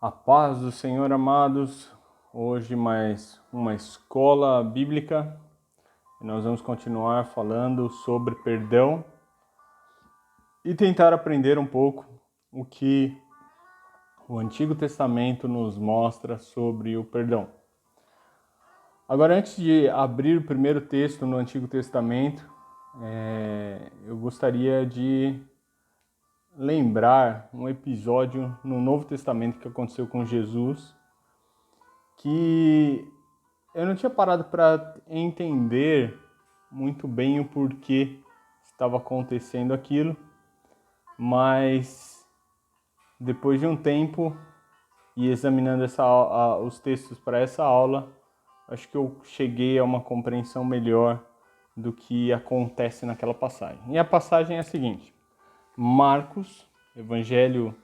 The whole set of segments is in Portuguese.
A paz do Senhor, amados. Hoje mais uma escola bíblica. E nós vamos continuar falando sobre perdão e tentar aprender um pouco o que o Antigo Testamento nos mostra sobre o perdão. Agora, antes de abrir o primeiro texto no Antigo Testamento, eu gostaria de lembrar um episódio no Novo Testamento que aconteceu com Jesus, que eu não tinha parado para entender muito bem o porquê estava acontecendo aquilo, mas depois de um tempo e examinando os textos para essa aula, acho que eu cheguei a uma compreensão melhor do que acontece naquela passagem. E a passagem é a seguinte: Marcos, Evangelho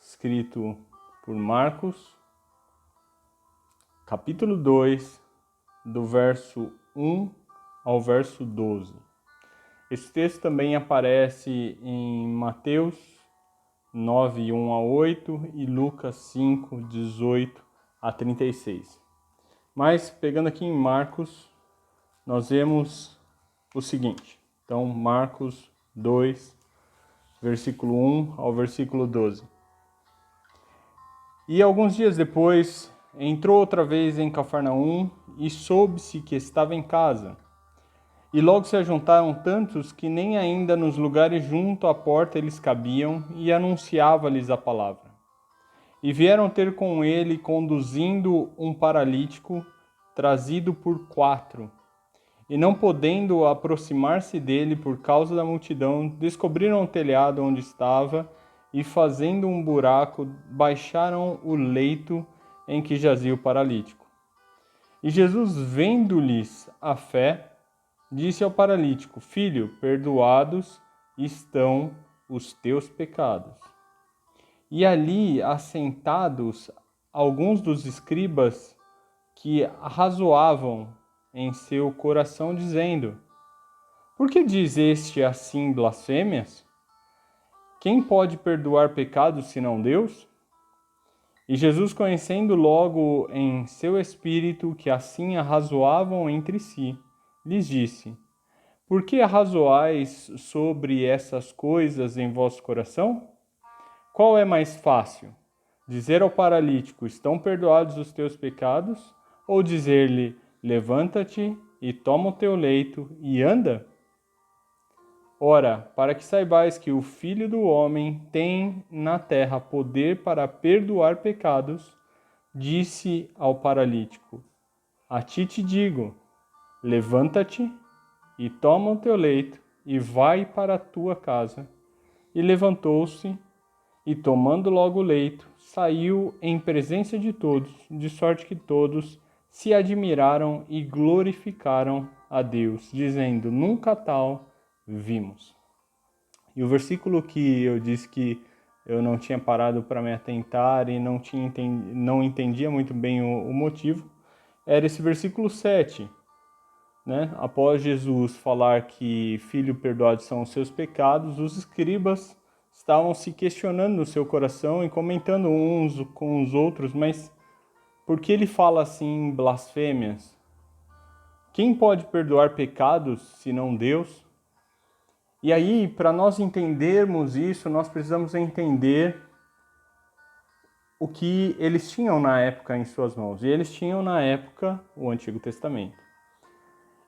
escrito por Marcos, capítulo 2, do verso 1 ao verso 12. Esse texto também aparece em Mateus 9, 1 a 8 e Lucas 5, 18 a 36. Mas, pegando aqui em Marcos, nós vemos o seguinte. Então, Marcos 2, versículo 1 ao versículo 12. E alguns dias depois, entrou outra vez em Cafarnaum e soube-se que estava em casa. E logo se ajuntaram tantos que nem ainda nos lugares junto à porta eles cabiam, e anunciava-lhes a palavra. E vieram ter com ele, conduzindo um paralítico, trazido por 4. E não podendo aproximar-se dele por causa da multidão, descobriram o telhado onde estava, e fazendo um buraco, baixaram o leito em que jazia o paralítico. E Jesus, vendo-lhes a fé, disse ao paralítico: Filho, perdoados estão os teus pecados. E ali, assentados, alguns dos escribas que razoavam em seu coração, dizendo: Por que diz este assim blasfêmias? Quem pode perdoar pecados senão Deus? E Jesus, conhecendo logo em seu espírito que assim arrazoavam entre si, lhes disse: Por que arrazoais sobre essas coisas em vosso coração? Qual é mais fácil? Dizer ao paralítico: Estão perdoados os teus pecados? Ou dizer-lhe: Levanta-te e toma o teu leito e anda? Ora, para que saibais que o Filho do Homem tem na terra poder para perdoar pecados, disse ao paralítico: A ti te digo, levanta-te e toma o teu leito e vai para a tua casa. E levantou-se e, tomando logo o leito, saiu em presença de todos, de sorte que todos se admiraram e glorificaram a Deus, dizendo: Nunca tal vimos. E o versículo que eu disse que eu não tinha parado para me atentar e não entendia muito bem o motivo, era esse versículo 7, né? Após Jesus falar que filho, perdoados são os seus pecados, os escribas estavam se questionando no seu coração e comentando uns com os outros: mas por que ele fala assim blasfêmias? Quem pode perdoar pecados senão Deus? E aí, para nós entendermos isso, nós precisamos entender o que eles tinham na época em suas mãos. E eles tinham na época o Antigo Testamento.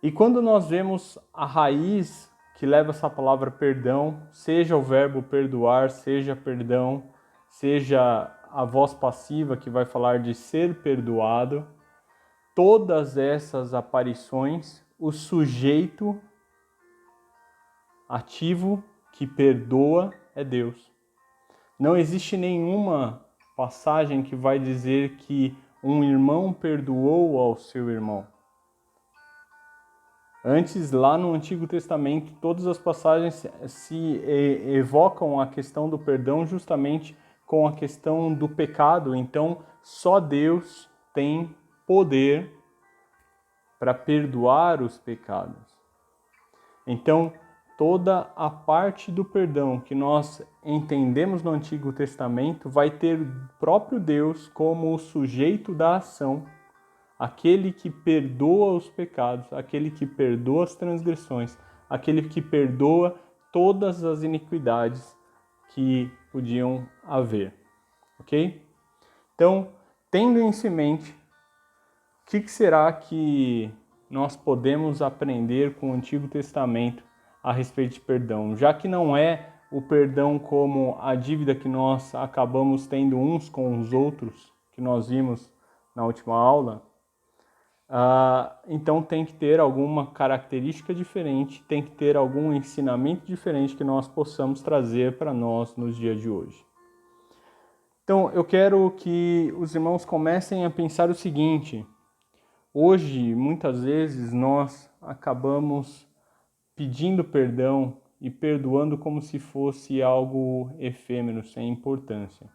E quando nós vemos a raiz que leva essa palavra perdão, seja o verbo perdoar, seja perdão, seja a voz passiva que vai falar de ser perdoado, todas essas aparições, o sujeito ativo que perdoa é Deus. Não existe nenhuma passagem que vai dizer que um irmão perdoou ao seu irmão. Antes, lá no Antigo Testamento, todas as passagens se evocam a questão do perdão justamente com a questão do pecado. Então, só Deus tem poder para perdoar os pecados. Então, toda a parte do perdão que nós entendemos no Antigo Testamento vai ter o próprio Deus como o sujeito da ação, aquele que perdoa os pecados, aquele que perdoa as transgressões, aquele que perdoa todas as iniquidades que podiam haver, ok? Então, tendo isso em mente, o que será que nós podemos aprender com o Antigo Testamento a respeito de perdão? Já que não é o perdão como a dívida que nós acabamos tendo uns com os outros, que nós vimos na última aula, então tem que ter alguma característica diferente, tem que ter algum ensinamento diferente que nós possamos trazer para nós nos dias de hoje. Então, eu quero que os irmãos comecem a pensar o seguinte: hoje, muitas vezes, nós acabamos pedindo perdão e perdoando como se fosse algo efêmero, sem importância.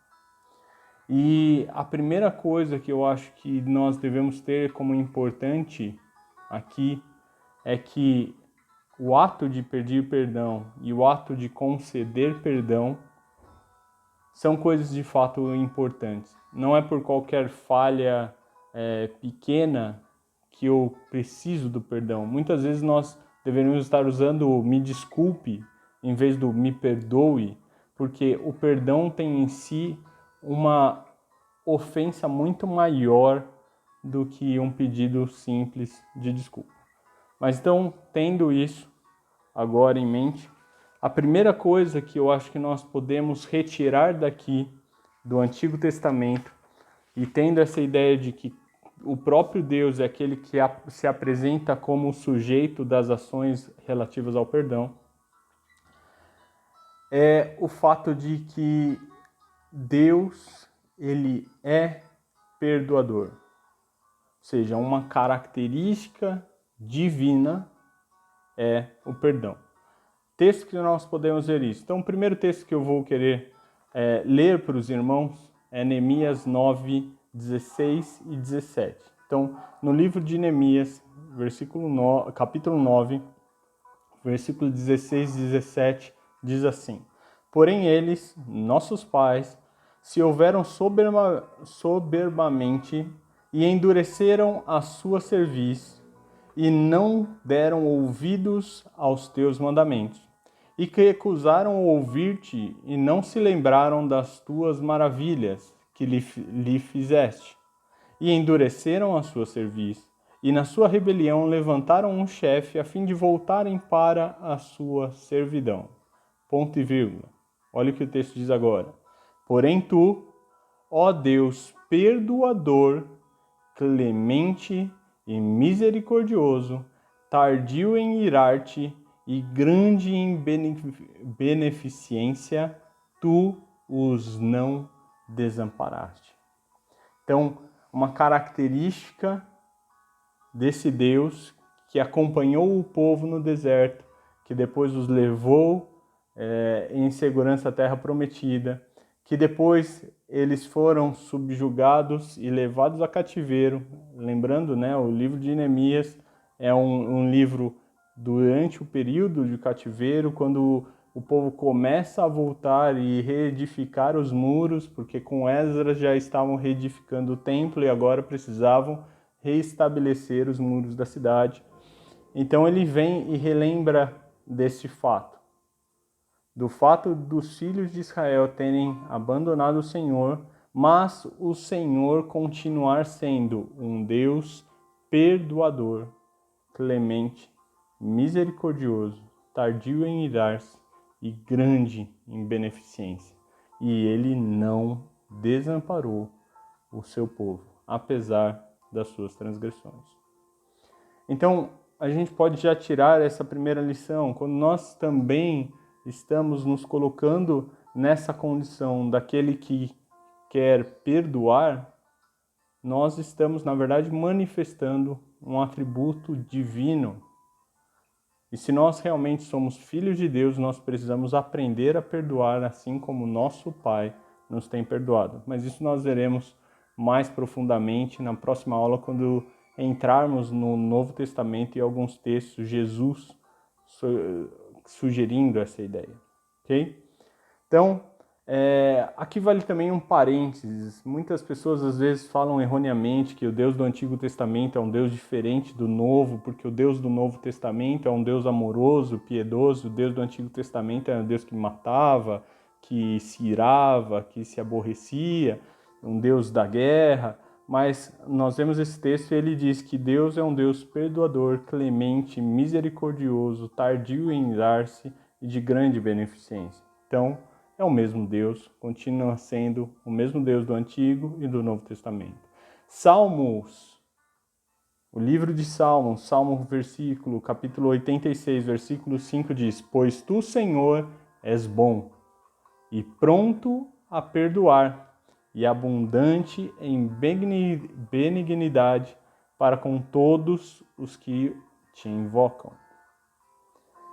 E a primeira coisa que eu acho que nós devemos ter como importante aqui é que o ato de pedir perdão e o ato de conceder perdão são coisas de fato importantes. Não é por qualquer falha pequena que eu preciso do perdão. Muitas vezes nós deveríamos estar usando o me desculpe em vez do me perdoe, porque o perdão tem em si uma ofensa muito maior do que um pedido simples de desculpa. Mas então, tendo isso agora em mente, a primeira coisa que eu acho que nós podemos retirar daqui do Antigo Testamento, e tendo essa ideia de que o próprio Deus é aquele que se apresenta como o sujeito das ações relativas ao perdão, é o fato de que Deus, ele é perdoador. Ou seja, uma característica divina é o perdão. Texto que nós podemos ver isso. Então, o primeiro texto que eu vou querer ler para os irmãos é Neemias 9, 16 e 17. Então, no livro de Neemias, capítulo 9, versículo 16 e 17, diz assim: Porém eles, nossos pais, se houveram soberbamente e endureceram a sua cerviz, e não deram ouvidos aos teus mandamentos, e que recusaram ouvir-te e não se lembraram das tuas maravilhas que lhe fizeste, e endureceram a sua cerviz, e na sua rebelião levantaram um chefe a fim de voltarem para a sua servidão. Ponto e vírgula. Olha o que o texto diz agora. Porém tu, ó Deus perdoador, clemente e misericordioso, tardio em irar-te e grande em beneficência, tu os não desamparaste. Então, uma característica desse Deus que acompanhou o povo no deserto, que depois os levou em segurança à terra prometida, que depois eles foram subjugados e levados a cativeiro. Lembrando, o livro de Neemias é um livro durante o período de cativeiro, quando o povo começa a voltar e reedificar os muros, porque com Esdras já estavam reedificando o templo e agora precisavam reestabelecer os muros da cidade. Então ele vem e relembra desse fato. Do fato dos filhos de Israel terem abandonado o Senhor, mas o Senhor continuar sendo um Deus perdoador, clemente, misericordioso, tardio em irar-se e grande em beneficência. E ele não desamparou o seu povo, apesar das suas transgressões. Então, a gente pode já tirar essa primeira lição, quando nós também estamos nos colocando nessa condição daquele que quer perdoar, nós estamos, na verdade, manifestando um atributo divino. E se nós realmente somos filhos de Deus, nós precisamos aprender a perdoar assim como nosso Pai nos tem perdoado. Mas isso nós veremos mais profundamente na próxima aula, quando entrarmos no Novo Testamento e alguns textos, Jesus sugerindo essa ideia, ok? Então, aqui vale também um parênteses. Muitas pessoas às vezes falam erroneamente que o Deus do Antigo Testamento é um Deus diferente do Novo, porque o Deus do Novo Testamento é um Deus amoroso, piedoso. O Deus do Antigo Testamento é um Deus que matava, que se irava, que se aborrecia, um Deus da guerra. Mas nós vemos esse texto e ele diz que Deus é um Deus perdoador, clemente, misericordioso, tardio em irar-se e de grande beneficência. Então, é o mesmo Deus, continua sendo o mesmo Deus do Antigo e do Novo Testamento. Salmos, o livro de Salmos, capítulo 86, versículo 5 diz: Pois tu, Senhor, és bom e pronto a perdoar e abundante em benignidade para com todos os que te invocam.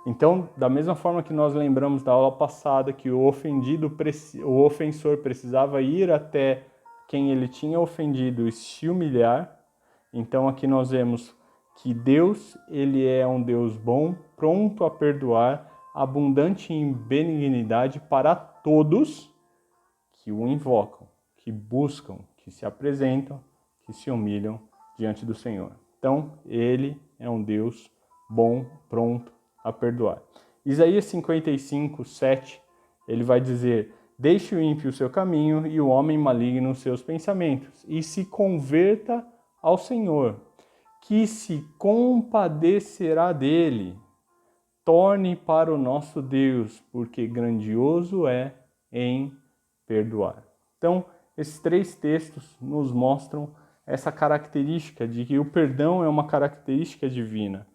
Então, da mesma forma que nós lembramos da aula passada que o ofensor precisava ir até quem ele tinha ofendido e se humilhar, então aqui nós vemos que Deus, ele é um Deus bom, pronto a perdoar, abundante em benignidade para todos que o invocam, que buscam, que se apresentam, que se humilham diante do Senhor. Então, ele é um Deus bom, pronto a perdoar. Isaías 55, 7, ele vai dizer: Deixe o ímpio o seu caminho e o homem maligno os seus pensamentos, e se converta ao Senhor, que se compadecerá dele. Torne para o nosso Deus, porque grandioso é em perdoar. Então, esses três textos nos mostram essa característica de que o perdão é uma característica divina.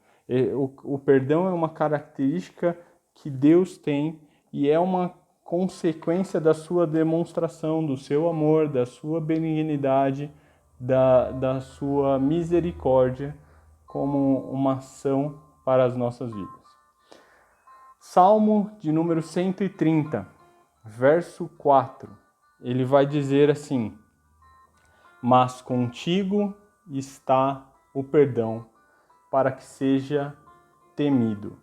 O perdão é uma característica que Deus tem e é uma consequência da sua demonstração, do seu amor, da sua benignidade, da sua misericórdia como uma ação para as nossas vidas. Salmo de número 130, verso 4, ele vai dizer assim: Mas contigo está o perdão, para que seja temido.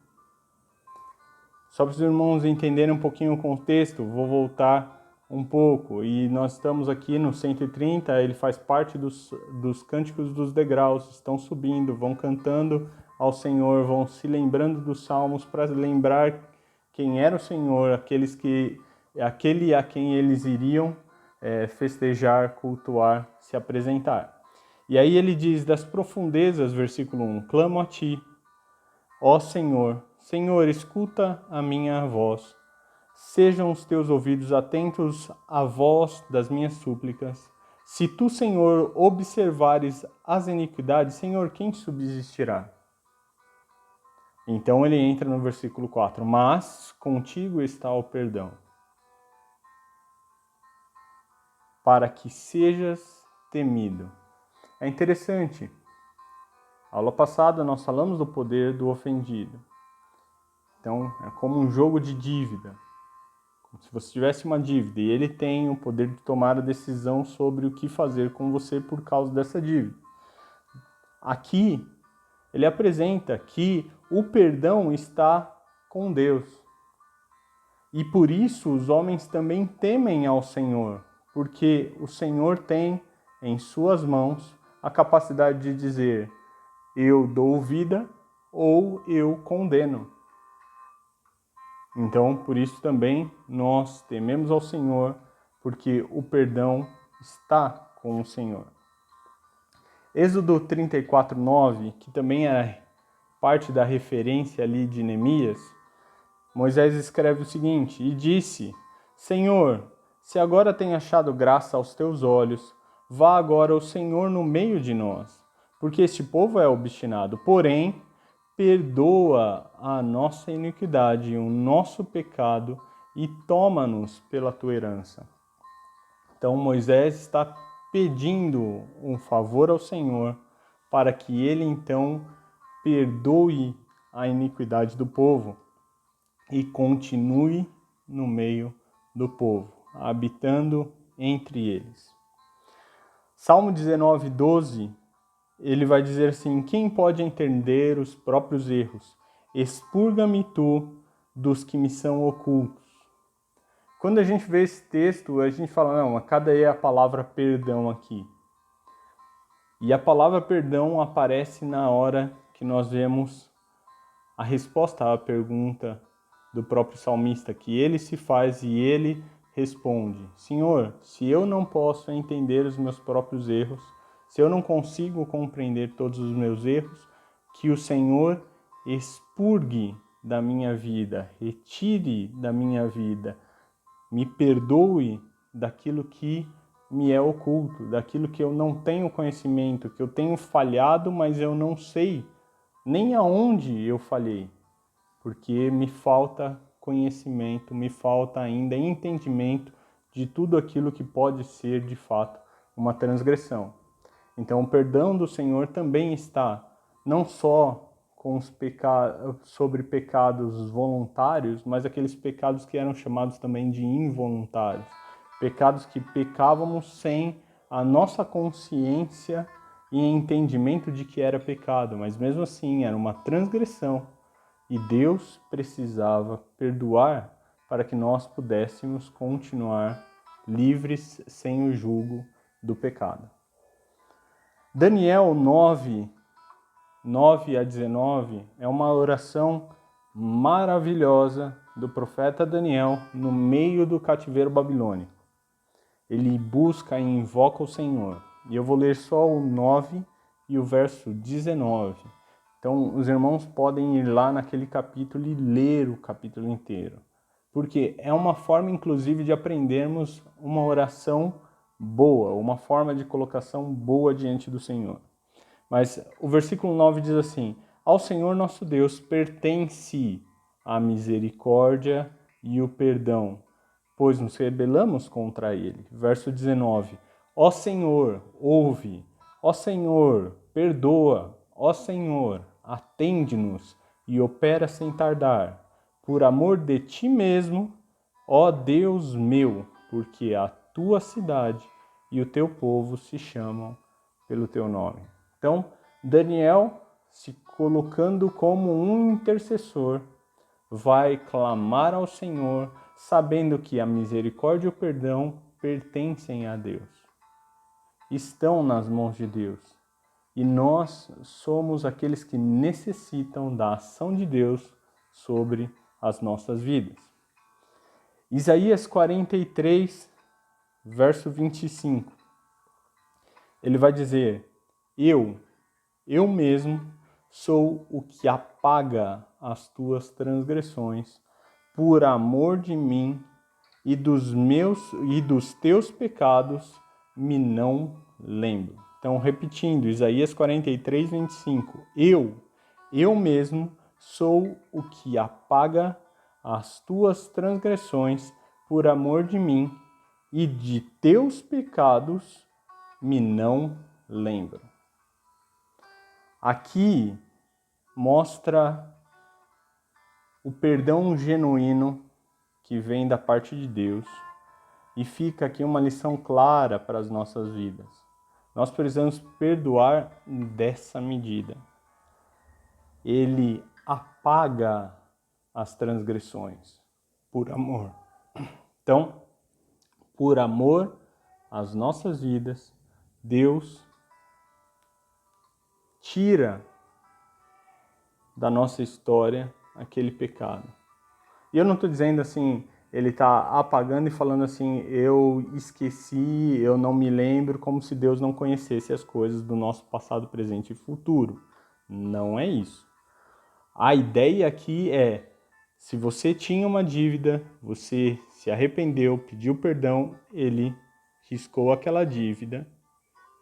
Só para os irmãos entenderem um pouquinho o contexto, vou voltar um pouco. E nós estamos aqui no 130, ele faz parte dos cânticos dos degraus, estão subindo, vão cantando ao Senhor, vão se lembrando dos salmos para lembrar quem era o Senhor, aquele a quem eles iriam festejar, cultuar, se apresentar. E aí ele diz: das profundezas, versículo 1, clamo a ti, ó Senhor, Senhor, escuta a minha voz. Sejam os teus ouvidos atentos à voz das minhas súplicas. Se tu, Senhor, observares as iniquidades, Senhor, quem subsistirá? Então ele entra no versículo 4, mas contigo está o perdão, para que sejas temido. É interessante. Aula passada nós falamos do poder do ofendido. Então é como um jogo de dívida. Como se você tivesse uma dívida e ele tem o poder de tomar a decisão sobre o que fazer com você por causa dessa dívida. Aqui ele apresenta que o perdão está com Deus. E por isso os homens também temem ao Senhor, porque o Senhor tem em suas mãos a capacidade de dizer: eu dou vida ou eu condeno. Então, por isso também nós tememos ao Senhor, porque o perdão está com o Senhor. Êxodo 34, 9, que também é parte da referência ali de Neemias, Moisés escreve o seguinte: e disse: Senhor, se agora tem achado graça aos teus olhos, vá agora o Senhor no meio de nós, porque este povo é obstinado, porém perdoa a nossa iniquidade e o nosso pecado e toma-nos pela tua herança. Então Moisés está pedindo um favor ao Senhor para que ele então perdoe a iniquidade do povo e continue no meio do povo, habitando entre eles. Salmo 19, 12, ele vai dizer assim: quem pode entender os próprios erros? Expurga-me tu dos que me são ocultos. Quando a gente vê esse texto, a gente fala, não, cadê a palavra perdão aqui? E a palavra perdão aparece na hora que nós vemos a resposta à pergunta do próprio salmista, que ele se faz e ele responde: Senhor, se eu não posso entender os meus próprios erros, se eu não consigo compreender todos os meus erros, que o Senhor expurgue da minha vida, retire da minha vida, me perdoe daquilo que me é oculto, daquilo que eu não tenho conhecimento, que eu tenho falhado, mas eu não sei nem aonde eu falhei, porque me falta conhecimento, me falta ainda entendimento de tudo aquilo que pode ser de fato uma transgressão. Então o perdão do Senhor também está não só com os sobre pecados voluntários, mas aqueles pecados que eram chamados também de involuntários. Pecados que pecávamos sem a nossa consciência e entendimento de que era pecado, mas mesmo assim era uma transgressão e Deus precisava perdoar para que nós pudéssemos continuar livres sem o jugo do pecado. Daniel 9 a 19 é uma oração maravilhosa do profeta Daniel no meio do cativeiro babilônico. Ele busca e invoca o Senhor. E eu vou ler só o 9 e o verso 19. Então, os irmãos podem ir lá naquele capítulo e ler o capítulo inteiro. Porque é uma forma, inclusive, de aprendermos uma oração boa, uma forma de colocação boa diante do Senhor. Mas o versículo 9 diz assim: Ao Senhor nosso Deus pertence a misericórdia e o perdão, pois nos rebelamos contra ele. Verso 19: Ó Senhor, ouve. Ó Senhor, perdoa. Ó Senhor, atende-nos e opera sem tardar. Por amor de ti mesmo, ó Deus meu, porque a tua cidade e o teu povo se chamam pelo teu nome. Então, Daniel, se colocando como um intercessor, vai clamar ao Senhor, sabendo que a misericórdia e o perdão pertencem a Deus. Estão nas mãos de Deus. E nós somos aqueles que necessitam da ação de Deus sobre as nossas vidas. Isaías 43, verso 25. Ele vai dizer: Eu mesmo sou o que apaga as tuas transgressões, por amor de mim e dos teus pecados me não lembro. Então, repetindo, Isaías 43, 25. Eu mesmo sou o que apaga as tuas transgressões, por amor de mim e de teus pecados me não lembro. Aqui mostra o perdão genuíno que vem da parte de Deus e fica aqui uma lição clara para as nossas vidas. Nós precisamos perdoar dessa medida. Ele apaga as transgressões por amor. Então, por amor às nossas vidas, Deus tira da nossa história aquele pecado. E eu não estou dizendo assim, ele está apagando e falando assim, eu esqueci, eu não me lembro, como se Deus não conhecesse as coisas do nosso passado, presente e futuro. Não é isso. A ideia aqui é, se você tinha uma dívida, você se arrependeu, pediu perdão, ele riscou aquela dívida,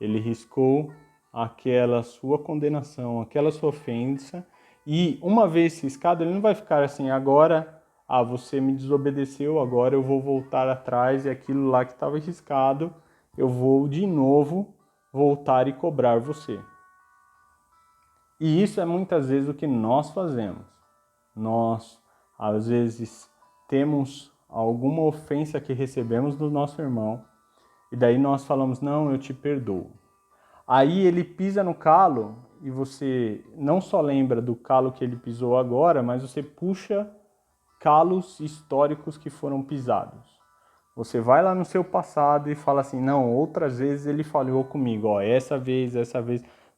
ele riscou aquela sua condenação, aquela sua ofensa, e uma vez riscado, ele não vai ficar assim, agora, você me desobedeceu, agora eu vou voltar atrás e aquilo lá que estava riscado, eu vou de novo voltar e cobrar você. E isso é muitas vezes o que nós fazemos. Nós, às vezes, temos alguma ofensa que recebemos do nosso irmão, e daí nós falamos, não, eu te perdoo. Aí ele pisa no calo e você não só lembra do calo que ele pisou agora, mas você puxa calos históricos que foram pisados. Você vai lá no seu passado e fala assim, não, outras vezes ele falhou comigo, ó, essa vez.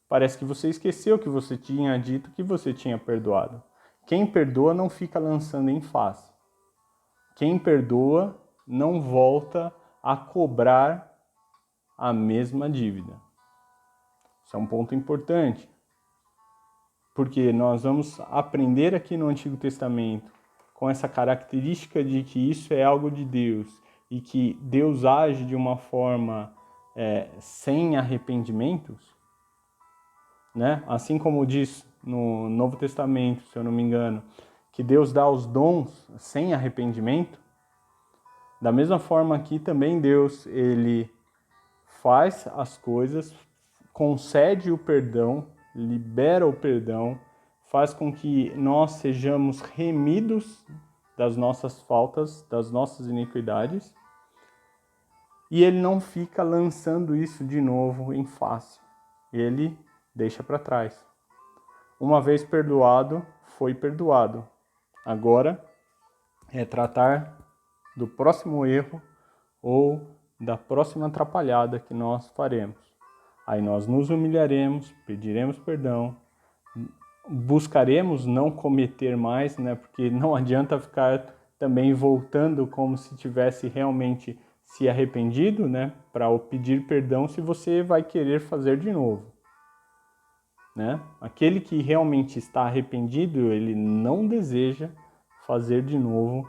Parece que você esqueceu que você tinha dito que você tinha perdoado. Quem perdoa não fica lançando em face. Quem perdoa não volta a cobrar a mesma dívida. Isso é um ponto importante. Porque nós vamos aprender aqui no Antigo Testamento com essa característica de que isso é algo de Deus e que Deus age de uma forma sem arrependimentos, né? Assim como diz no Novo Testamento, se eu não me engano, que Deus dá os dons sem arrependimento, da mesma forma aqui também Deus, ele faz as coisas, concede o perdão, libera o perdão, faz com que nós sejamos remidos das nossas faltas, das nossas iniquidades, e ele não fica lançando isso de novo em face. Ele deixa para trás. Uma vez perdoado, foi perdoado. Agora é tratar do próximo erro ou da próxima atrapalhada que nós faremos. Aí nós nos humilharemos, pediremos perdão, buscaremos não cometer mais, né? Porque não adianta ficar também voltando como se tivesse realmente se arrependido, né? Para pedir perdão se você vai querer fazer de novo, né? Aquele que realmente está arrependido, ele não deseja fazer de novo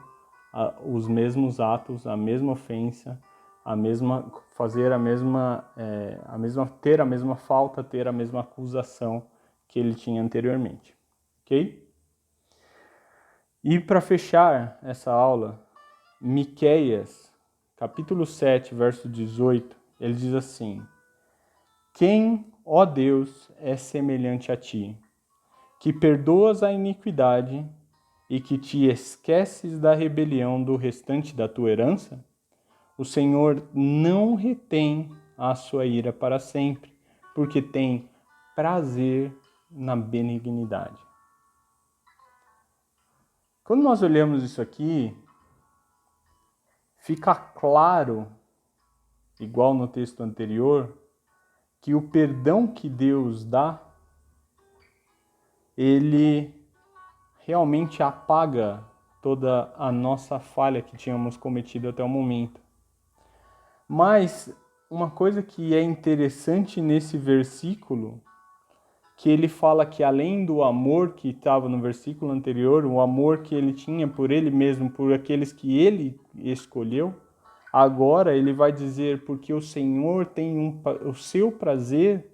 os mesmos atos, a mesma ofensa, ter a mesma falta, ter a mesma acusação que ele tinha anteriormente, ok? E para fechar essa aula, Miqueias, capítulo 7, verso 18, ele diz assim: Quem, ó Deus, é semelhante a ti, que perdoas a iniquidade e que te esqueces da rebelião do restante da tua herança? O Senhor não retém a sua ira para sempre, porque tem prazer na benignidade. Quando nós olhamos isso aqui, fica claro, igual no texto anterior, que o perdão que Deus dá, ele realmente apaga toda a nossa falha que tínhamos cometido até o momento. Mas uma coisa que é interessante nesse versículo, que ele fala que além do amor que estava no versículo anterior, o amor que ele tinha por ele mesmo, por aqueles que ele escolheu, agora ele vai dizer, porque o Senhor tem o seu prazer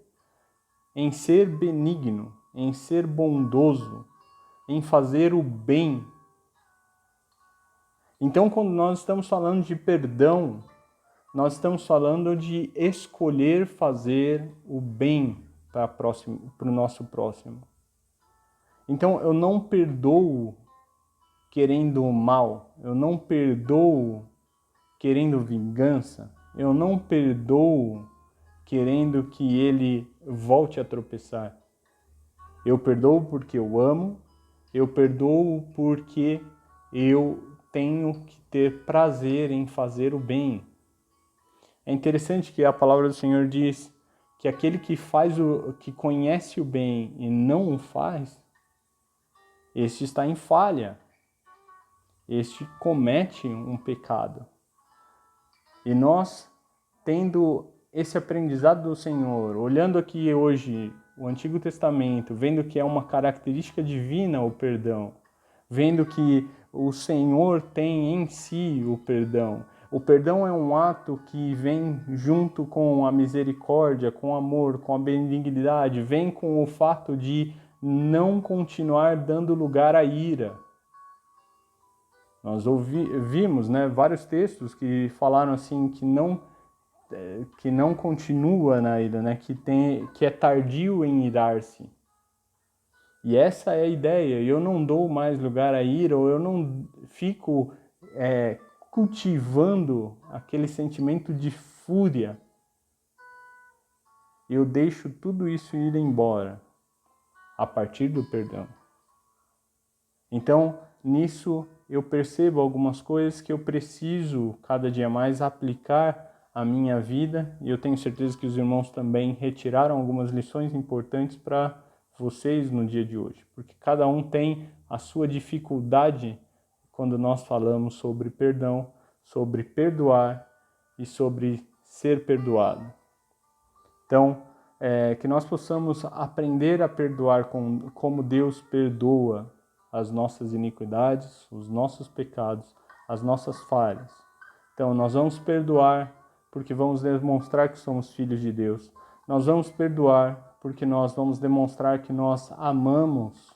em ser benigno, em ser bondoso, em fazer o bem. Então, quando nós estamos falando de perdão, nós estamos falando de escolher fazer o bem para o nosso próximo. Então, eu não perdoo querendo o mal, eu não perdoo querendo vingança, eu não perdoo querendo que ele volte a tropeçar. Eu perdoo porque eu amo, eu perdoo porque eu tenho que ter prazer em fazer o bem. É interessante que a palavra do Senhor diz que aquele que conhece o bem e não o faz, este está em falha. Este comete um pecado. E nós, tendo esse aprendizado do Senhor, olhando aqui hoje o Antigo Testamento, vendo que é uma característica divina o perdão, vendo que o Senhor tem em si o perdão. O perdão é um ato que vem junto com a misericórdia, com o amor, com a benignidade, vem com o fato de não continuar dando lugar à ira. Nós vimos, né, vários textos que falaram assim que não continua na ira, né, que é tardio em irar-se. E essa é a ideia. Eu não dou mais lugar à ira, ou eu não fico cultivando aquele sentimento de fúria. Eu deixo tudo isso ir embora a partir do perdão. Então, nisso eu percebo algumas coisas que eu preciso cada dia mais aplicar à minha vida, e eu tenho certeza que os irmãos também retiraram algumas lições importantes para vocês no dia de hoje, porque cada um tem a sua dificuldade quando nós falamos sobre perdão, sobre perdoar e sobre ser perdoado. Então, que nós possamos aprender a perdoar como Deus perdoa as nossas iniquidades, os nossos pecados, as nossas falhas. Então, nós vamos perdoar porque vamos demonstrar que somos filhos de Deus. Nós vamos perdoar porque nós vamos demonstrar que nós amamos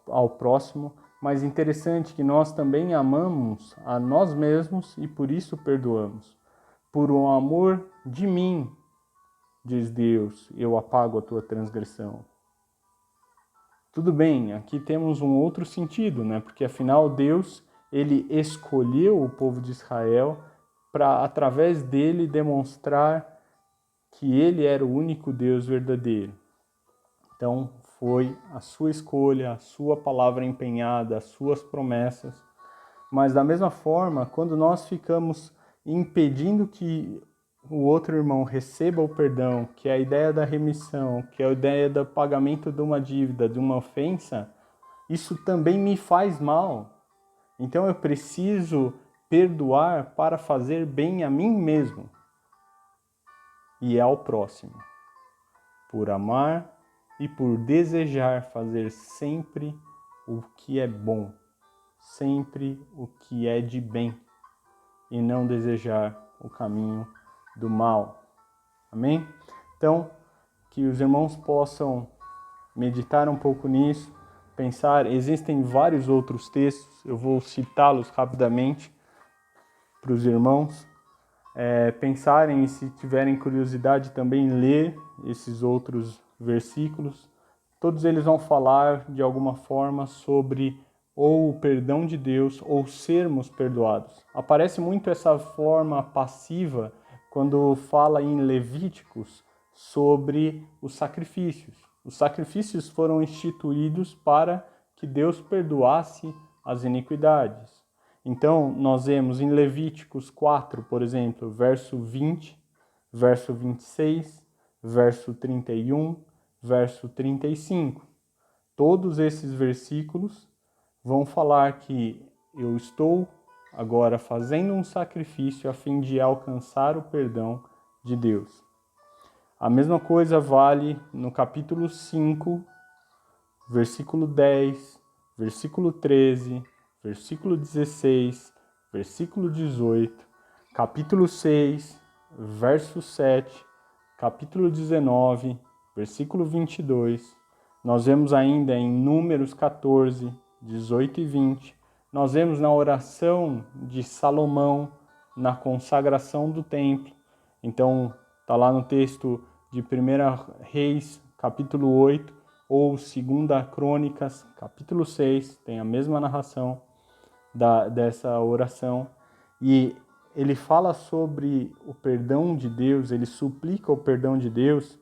ao próximo, mas interessante que nós também amamos a nós mesmos e por isso perdoamos. Por um amor de mim, diz Deus, eu apago a tua transgressão. Tudo bem, aqui temos um outro sentido, né? Porque afinal Deus, ele escolheu o povo de Israel para, através dele, demonstrar que ele era o único Deus verdadeiro. Então, foi a sua escolha, a sua palavra empenhada, as suas promessas. Mas da mesma forma, quando nós ficamos impedindo que o outro irmão receba o perdão, que é a ideia da remissão, que é a ideia do pagamento de uma dívida, de uma ofensa, isso também me faz mal. Então eu preciso perdoar para fazer bem a mim mesmo e ao próximo, por amar e por desejar fazer sempre o que é bom, sempre o que é de bem, e não desejar o caminho do mal. Amém? Então, que os irmãos possam meditar um pouco nisso, pensar. Existem vários outros textos, eu vou citá-los rapidamente para os irmãos pensarem e, se tiverem curiosidade, também ler esses outros versículos. Todos eles vão falar de alguma forma sobre ou o perdão de Deus ou sermos perdoados. Aparece muito essa forma passiva quando fala em Levíticos sobre os sacrifícios. Os sacrifícios foram instituídos para que Deus perdoasse as iniquidades. Então, nós vemos em Levíticos 4, por exemplo, verso 20, verso 26, verso 31, verso 35. Todos esses versículos vão falar que eu estou agora fazendo um sacrifício a fim de alcançar o perdão de Deus. A mesma coisa vale no capítulo 5, versículo 10, versículo 13, versículo 16, versículo 18, capítulo 6, verso 7, capítulo 19, versículo 22. Nós vemos ainda em Números 14, 18 e 20. Nós vemos na oração de Salomão, na consagração do templo. Então, está lá no texto de 1 Reis, capítulo 8, ou 2 Crônicas, capítulo 6, tem a mesma narração dessa oração. E ele fala sobre o perdão de Deus, ele suplica o perdão de Deus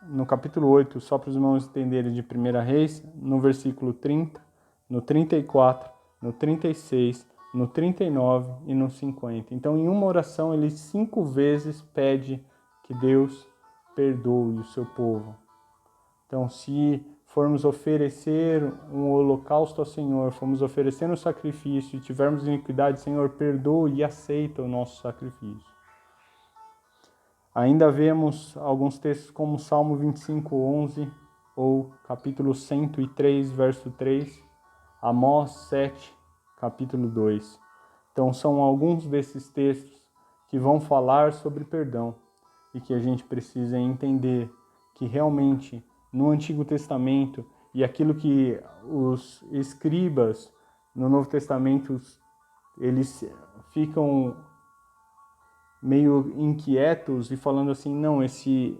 no capítulo 8, só para os irmãos entenderem, de 1 Reis, no versículo 30, no 34, no 36, no 39 e no 50. Então, em uma oração, ele 5 vezes pede que Deus perdoe o seu povo. Então, se formos oferecer um holocausto ao Senhor, formos oferecer um sacrifício e tivermos iniquidade, Senhor, perdoe e aceita o nosso sacrifício. Ainda vemos alguns textos como Salmo 25, 11, ou capítulo 103, verso 3, Amós 7, capítulo 2. Então, são alguns desses textos que vão falar sobre perdão e que a gente precisa entender que realmente no Antigo Testamento e aquilo que os escribas no Novo Testamento, eles ficam meio inquietos e falando assim, não, esse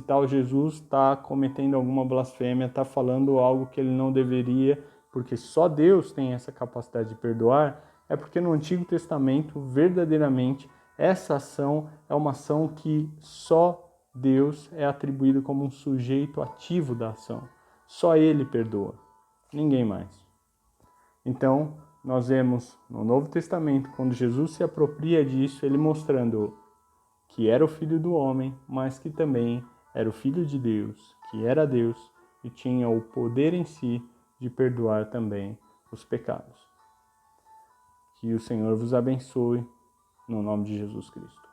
tal Jesus está cometendo alguma blasfêmia, está falando algo que ele não deveria, porque só Deus tem essa capacidade de perdoar. É porque no Antigo Testamento, verdadeiramente, essa ação é uma ação que só Deus é atribuído como um sujeito ativo da ação. Só Ele perdoa, ninguém mais. Então, nós vemos no Novo Testamento, quando Jesus se apropria disso, ele mostrando que era o Filho do homem, mas que também era o Filho de Deus, que era Deus e tinha o poder em si de perdoar também os pecados. Que o Senhor vos abençoe, no nome de Jesus Cristo.